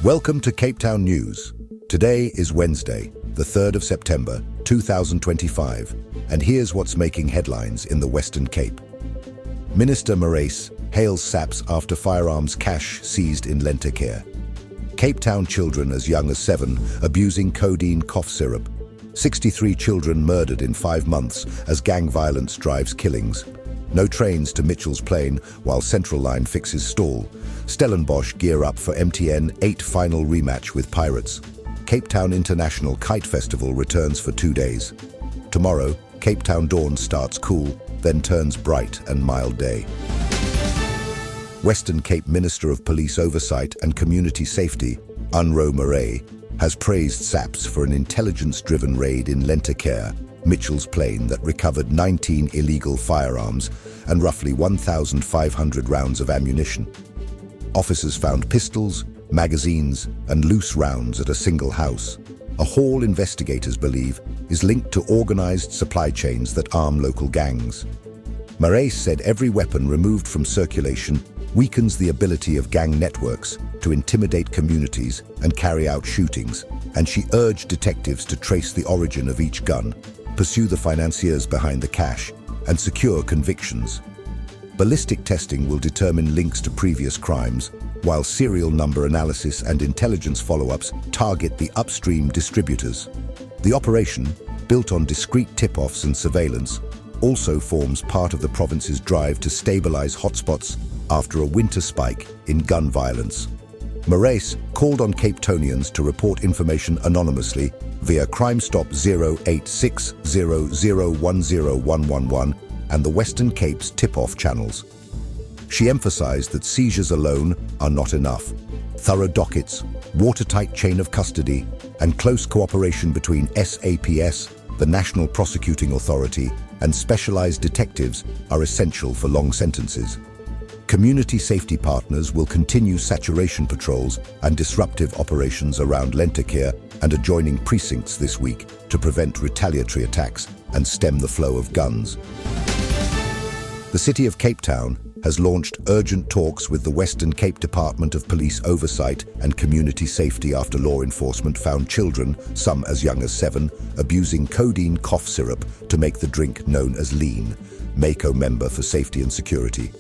Welcome to Cape Town News. Today is Wednesday, the 3rd of September, 2025, and here's what's making headlines in the Western Cape. Minister Marais hails SAPS after firearms cache seized in Lentegeur. Cape Town children as young as 7 abusing codeine cough syrup. 63 children murdered in 5 months as gang violence drives killings. No trains to Mitchell's Plain while Central Line fixes stall. Stellenbosch gear up for MTN 8 final rematch with Pirates. Cape Town International Kite Festival returns for 2 days. Tomorrow, Cape Town dawn starts cool, then turns bright and mild day. Western Cape Minister of Police Oversight and Community Safety, Marais, has praised SAPS for an intelligence-driven raid in Lentegeur, Mitchell's Plain, that recovered 19 illegal firearms and roughly 1,500 rounds of ammunition. Officers found pistols, magazines, and loose rounds at a single house, a haul investigators believe is linked to organized supply chains that arm local gangs. Marais said every weapon removed from circulation weakens the ability of gang networks to intimidate communities and carry out shootings, and she urged detectives to trace the origin of each gun, pursue the financiers behind the cache, and secure convictions. Ballistic testing will determine links to previous crimes, while serial number analysis and intelligence follow-ups target the upstream distributors. The operation, built on discrete tip-offs and surveillance, also forms part of the province's drive to stabilize hotspots after a winter spike in gun violence. Marais called on Cape Townians to report information anonymously via CrimeStop 0860010111 and the Western Cape's tip-off channels. She emphasized that seizures alone are not enough. Thorough dockets, watertight chain of custody, and close cooperation between SAPS, the National Prosecuting Authority, and specialized detectives are essential for long sentences. Community safety partners will continue saturation patrols and disruptive operations around Lentegeur and adjoining precincts this week to prevent retaliatory attacks and stem the flow of guns. The City of Cape Town has launched urgent talks with the Western Cape Department of Police Oversight and Community Safety after law enforcement found children, some as young as 7, abusing codeine cough syrup to make the drink known as lean. MACO member for Safety and Security,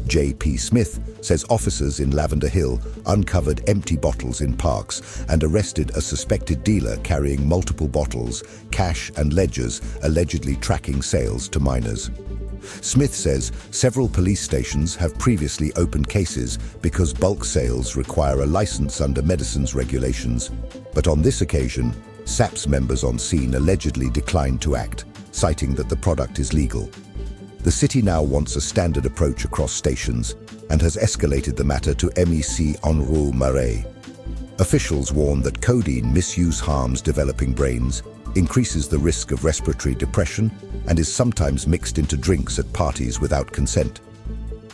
J.P. Smith, says officers in Lavender Hill uncovered empty bottles in parks and arrested a suspected dealer carrying multiple bottles, cash and ledgers allegedly tracking sales to minors. Smith says several police stations have previously opened cases because bulk sales require a license under medicines regulations, but on this occasion, SAPS members on scene allegedly declined to act, citing that the product is legal. The city now wants a standard approach across stations and has escalated the matter to MEC Marais. Officials warn that codeine misuse harms developing brains, increases the risk of respiratory depression, and is sometimes mixed into drinks at parties without consent.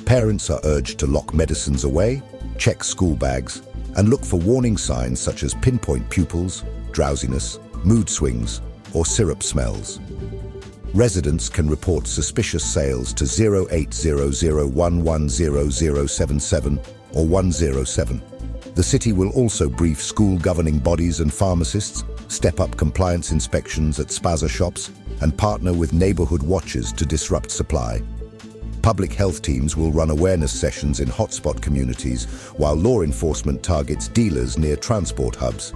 Parents are urged to lock medicines away, check school bags, and look for warning signs such as pinpoint pupils, drowsiness, mood swings, or syrup smells. Residents can report suspicious sales to 0800110077 or 107. The city will also brief school governing bodies and pharmacists, step up compliance inspections at spaza shops, and partner with neighborhood watches to disrupt supply. Public health teams will run awareness sessions in hotspot communities, while law enforcement targets dealers near transport hubs.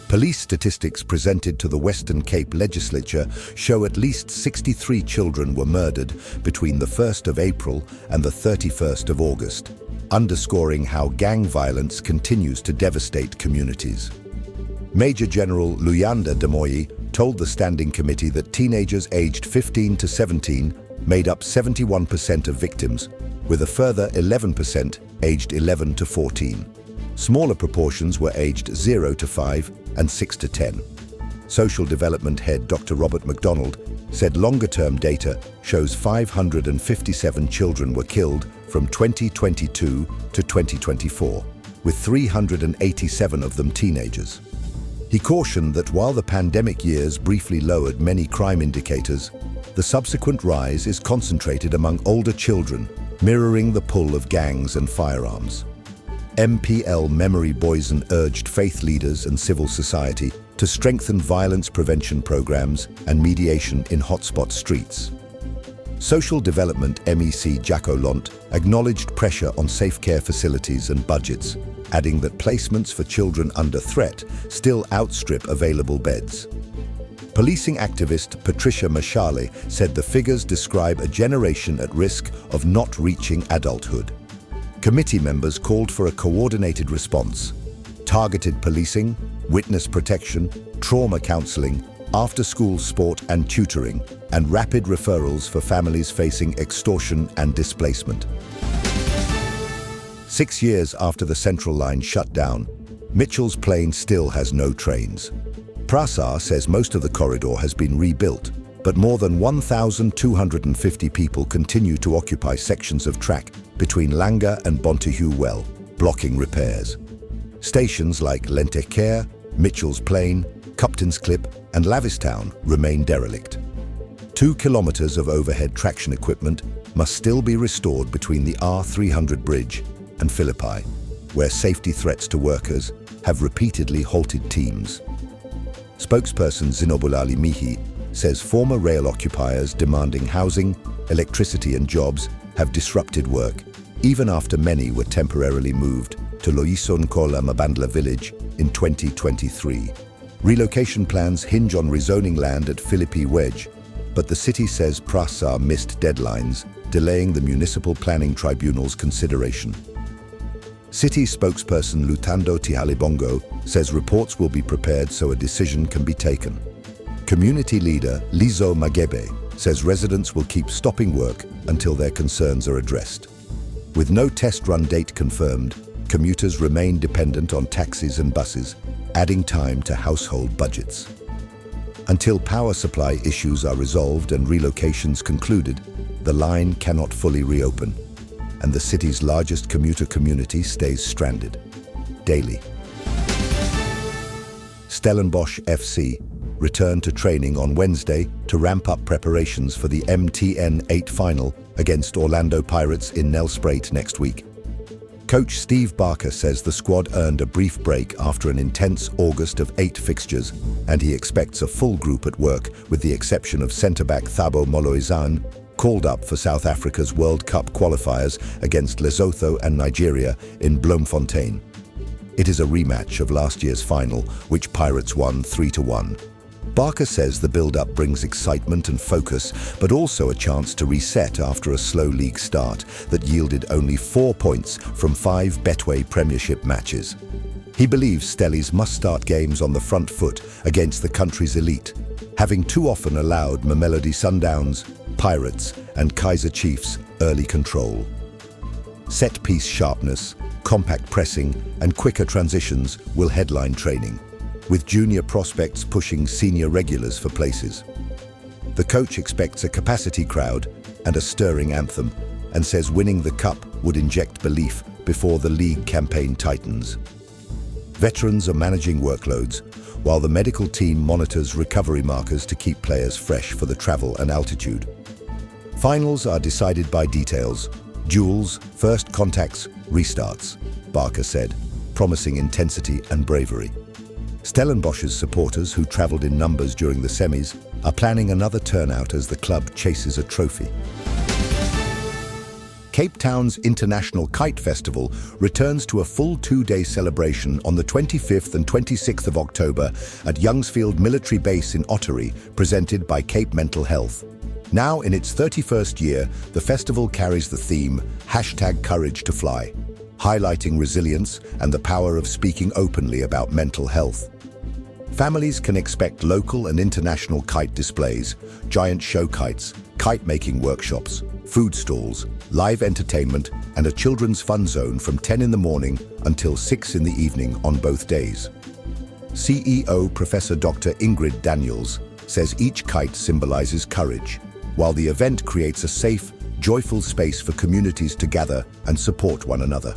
Police statistics presented to the Western Cape Legislature show at least 63 children were murdered between the 1st of April and the 31st of August, underscoring how gang violence continues to devastate communities. Major General Luyanda Demoyi told the Standing Committee that teenagers aged 15 to 17 made up 71% of victims, with a further 11% aged 11 to 14. Smaller proportions were aged 0 to 5 and 6 to 10. Social Development Head Dr. Robert MacDonald said longer-term data shows 557 children were killed from 2022 to 2024, with 387 of them teenagers. He cautioned that while the pandemic years briefly lowered many crime indicators, the subsequent rise is concentrated among older children, mirroring the pull of gangs and firearms. MPL Memory Boysen urged faith leaders and civil society to strengthen violence prevention programs and mediation in hotspot streets. Social Development MEC Jacko Lont acknowledged pressure on safe care facilities and budgets, adding that placements for children under threat still outstrip available beds. Policing activist Patricia Mashale said the figures describe a generation at risk of not reaching adulthood. Committee members called for a coordinated response: targeted policing, witness protection, trauma counseling, after-school sport and tutoring, and rapid referrals for families facing extortion and displacement. 6 years after the Central Line shut down, Mitchell's Plain still has no trains. Prasar says most of the corridor has been rebuilt, but more than 1,250 people continue to occupy sections of track between Langa and Bontehu Well, blocking repairs. Stations like Lentegeur, Mitchell's Plain, Cupton's Clip, and Lavistown remain derelict. 2 kilometers of overhead traction equipment must still be restored between the R300 bridge and Philippi, where safety threats to workers have repeatedly halted teams. Spokesperson Zinobulali Mihi says former rail occupiers demanding housing, electricity and jobs have disrupted work, even after many were temporarily moved to Loison Kola Mabandla village in 2023. Relocation plans hinge on rezoning land at Philippi Wedge, but the city says Prasar missed deadlines, delaying the Municipal Planning Tribunal's consideration. City spokesperson Lutando Tihalibongo says reports will be prepared so a decision can be taken. Community leader Lizo Magebe says residents will keep stopping work until their concerns are addressed. With no test run date confirmed, commuters remain dependent on taxis and buses, adding time to household budgets. Until power supply issues are resolved and relocations concluded, the line cannot fully reopen, and the city's largest commuter community stays stranded. Daily. Stellenbosch FC returned to training on Wednesday to ramp up preparations for the MTN 8 final against Orlando Pirates in Nelspruit next week. Coach Steve Barker says the squad earned a brief break after an intense August of 8 fixtures, and he expects a full group at work with the exception of centre-back Thabo Moloizane, called up for South Africa's World Cup qualifiers against Lesotho and Nigeria in Bloemfontein. It is a rematch of last year's final, which Pirates won 3-1. Barker says the build-up brings excitement and focus, but also a chance to reset after a slow league start that yielded only 4 points from 5 Betway Premiership matches. He believes Stellies must start games on the front foot against the country's elite, having too often allowed Mamelodi Sundowns, Pirates and Kaizer Chiefs early control. Set-piece sharpness, compact pressing and quicker transitions will headline training, with junior prospects pushing senior regulars for places. The coach expects a capacity crowd and a stirring anthem, and says winning the cup would inject belief before the league campaign tightens. Veterans are managing workloads, while the medical team monitors recovery markers to keep players fresh for the travel and altitude. Finals are decided by details, duels, first contacts, restarts, Barker said, promising intensity and bravery. Stellenbosch's supporters, who travelled in numbers during the semis, are planning another turnout as the club chases a trophy. Cape Town's International Kite Festival returns to a full 2-day celebration on the 25th and 26th of October at Youngsfield Military Base in Ottery, presented by Cape Mental Health. Now in its 31st year, the festival carries the theme #CourageToFly, highlighting resilience and the power of speaking openly about mental health. Families can expect local and international kite displays, giant show kites, kite-making workshops, food stalls, live entertainment, and a children's fun zone from 10 in the morning until 6 in the evening on both days. CEO Professor Dr. Ingrid Daniels says each kite symbolizes courage, while the event creates a safe, joyful space for communities to gather and support one another.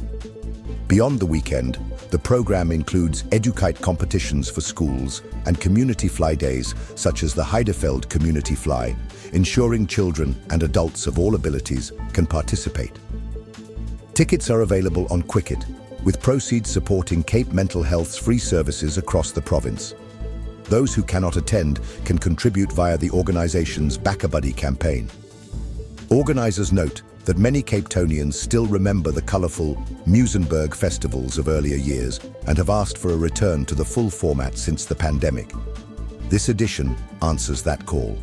Beyond the weekend, the program includes EduKite competitions for schools and community fly days such as the Heidefeld Community Fly, ensuring children and adults of all abilities can participate. Tickets are available on Quicket, with proceeds supporting Cape Mental Health's free services across the province. Those who cannot attend can contribute via the organization's Back a Buddy campaign. Organizers note that many Cape Townians still remember the colorful Muizenberg festivals of earlier years and have asked for a return to the full format since the pandemic. This edition answers that call.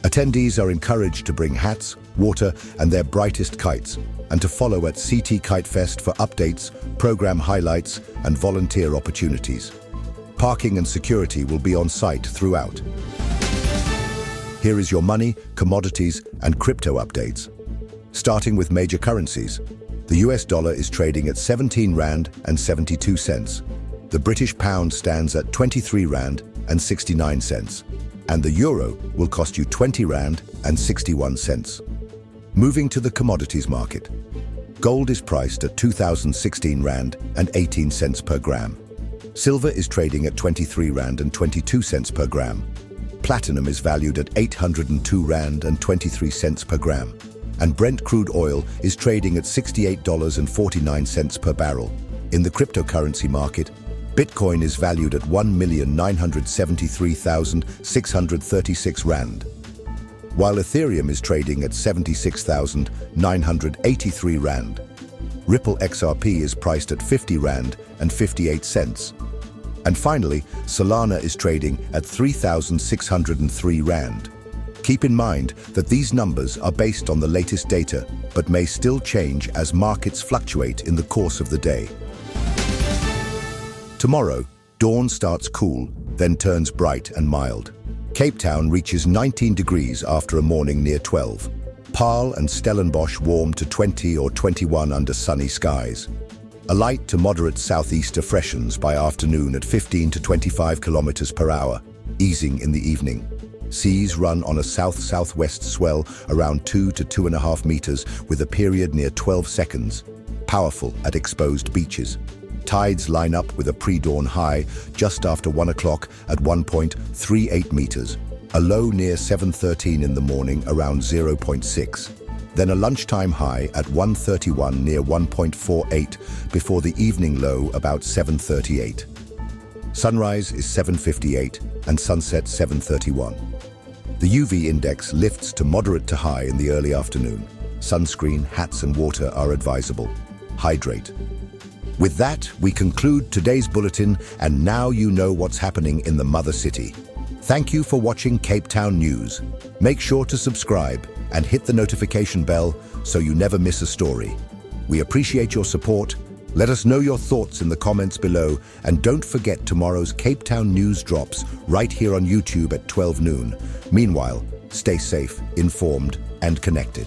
Attendees are encouraged to bring hats, water, and their brightest kites, and to follow at CT Kite Fest for updates, program highlights, and volunteer opportunities. Parking and security will be on site throughout. Here is your money, commodities, and crypto updates. Starting with major currencies, the US dollar is trading at 17 Rand and 72 cents. The British pound stands at 23 Rand and 69 cents. And the euro will cost you 20 Rand and 61 cents. Moving to the commodities market. Gold is priced at 2,016 Rand and 18 cents per gram. Silver is trading at 23 Rand and 22 cents per gram. Platinum is valued at 802 Rand and 23 cents per gram. And Brent crude oil is trading at $68.49 per barrel. In the cryptocurrency market, Bitcoin is valued at 1,973,636 Rand, while Ethereum is trading at 76,983 Rand. Ripple XRP is priced at 50 Rand and 58 cents. And finally, Solana is trading at 3,603 Rand. Keep in mind that these numbers are based on the latest data, but may still change as markets fluctuate in the course of the day. Tomorrow, dawn starts cool, then turns bright and mild. Cape Town reaches 19 degrees after a morning near 12. Paarl and Stellenbosch warm to 20 or 21 under sunny skies. A light to moderate southeaster freshens by afternoon at 15 to 25 kilometers per hour, easing in the evening. Seas run on a south-southwest swell around 2 to 2.5 meters with a period near 12 seconds, powerful at exposed beaches. Tides line up with a pre-dawn high just after 1 o'clock at 1.38 meters, a low near 7:13 in the morning around 0.6, then a lunchtime high at 1:31 near 1.48 before the evening low about 7:38. Sunrise is 7:58 and sunset 7:31. The UV index lifts to moderate to high in the early afternoon. Sunscreen, hats and water are advisable. Hydrate. With that, we conclude today's bulletin, and now you know what's happening in the mother city. Thank you for watching Cape Town News. Make sure to subscribe and hit the notification bell so you never miss a story. We appreciate your support. Let us know your thoughts in the comments below, and don't forget tomorrow's Cape Town News drops right here on YouTube at 12 noon. Meanwhile, stay safe, informed, and connected.